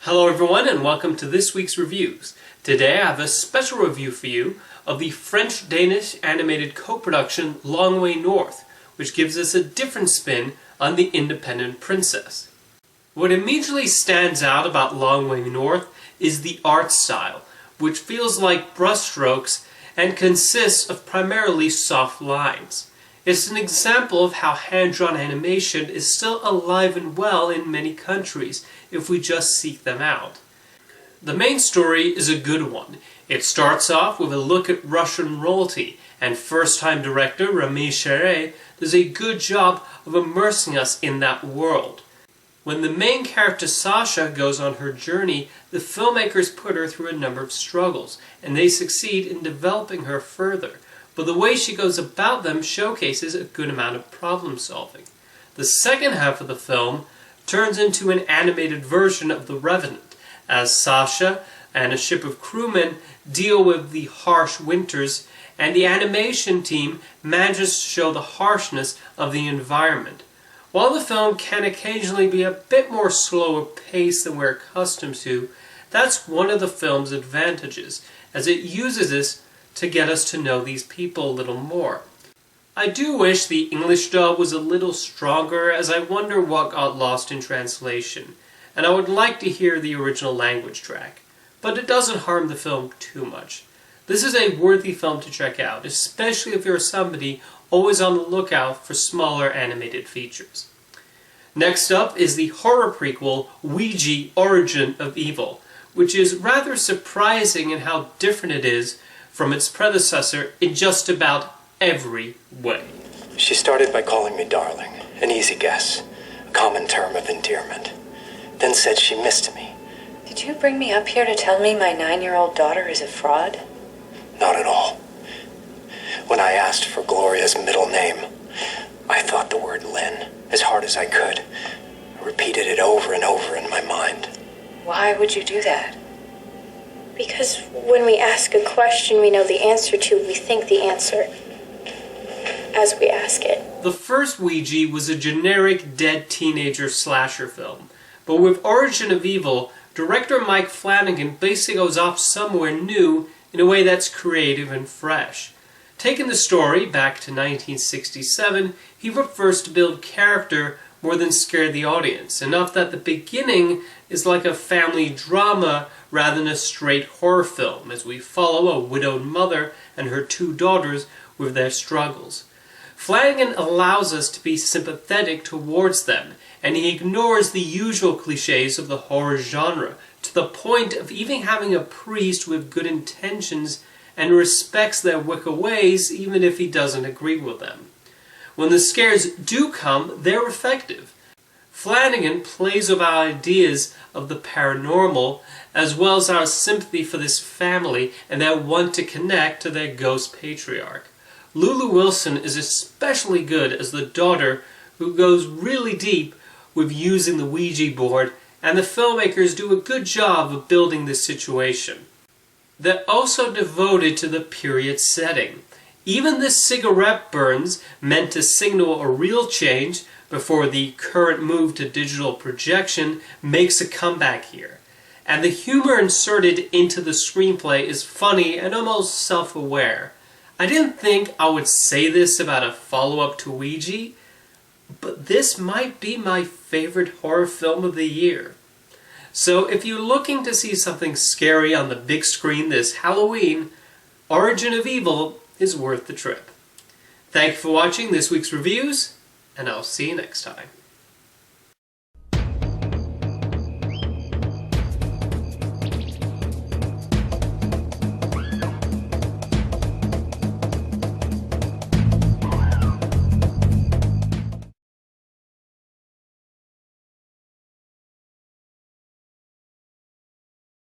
Hello everyone and welcome to this week's reviews. Today I have a special review for you of the French-Danish animated co-production Long Way North, which gives us a different spin on the independent princess. What immediately stands out about Long Way North is the art style, which feels like brushstrokes and consists of primarily soft lines. It's an example of how hand-drawn animation is still alive and well in many countries if we just seek them out. The main story is a good one. It starts off with a look at Russian royalty, and first-time director Rami Shere does a good job of immersing us in that world. When the main character Sasha goes on her journey, the filmmakers put her through a number of struggles, and they succeed in developing her further. But the way she goes about them showcases a good amount of problem solving. The second half of the film turns into an animated version of The Revenant, as Sasha and a ship of crewmen deal with the harsh winters, and the animation team manages to show the harshness of the environment. While the film can occasionally be a bit more slower paced than we're accustomed to, that's one of the film's advantages, as it uses this to get us to know these people a little more. I do wish the English dub was a little stronger, as I wonder what got lost in translation, and I would like to hear the original language track. But it doesn't harm the film too much. This is a worthy film to check out, especially if you're somebody always on the lookout for smaller animated features. Next up is the horror prequel Ouija: Origin of Evil, which is rather surprising in how different it is from its predecessor in just about every way. She started by calling me darling, an easy guess, a common term of endearment. Then said she missed me. Did you bring me up here to tell me my 9-year-old daughter is a fraud? Not at all. When I asked for Gloria's middle name, I thought the word Lynn as hard as I could. I repeated it over and over in my mind. Why would you do that? Because when we ask a question we know the answer to, we think the answer as we ask it. The first Ouija was a generic dead teenager slasher film, but with Origin of Evil, director Mike Flanagan basically goes off somewhere new in a way that's creative and fresh. Taking the story back to 1967, he prefers to build character more than scare the audience, enough that the beginning is like a family drama rather than a straight horror film, as we follow a widowed mother and her 2 daughters with their struggles. Flanagan allows us to be sympathetic towards them, and he ignores the usual cliches of the horror genre, to the point of even having a priest with good intentions and respects their Wicca ways even if he doesn't agree with them. When the scares do come, they're effective. Flanagan plays with our ideas of the paranormal, as well as our sympathy for this family and their want to connect to their ghost patriarch. Lulu Wilson is especially good as the daughter, who goes really deep with using the Ouija board, and the filmmakers do a good job of building this situation. They're also devoted to the period setting. Even the cigarette burns, meant to signal a real change before the current move to digital projection, makes a comeback here. And the humor inserted into the screenplay is funny and almost self-aware. I didn't think I would say this about a follow-up to Ouija, but this might be my favorite horror film of the year. So if you're looking to see something scary on the big screen this Halloween, Origin of Evil is worth the trip. Thank you for watching this week's reviews, and I'll see you next time.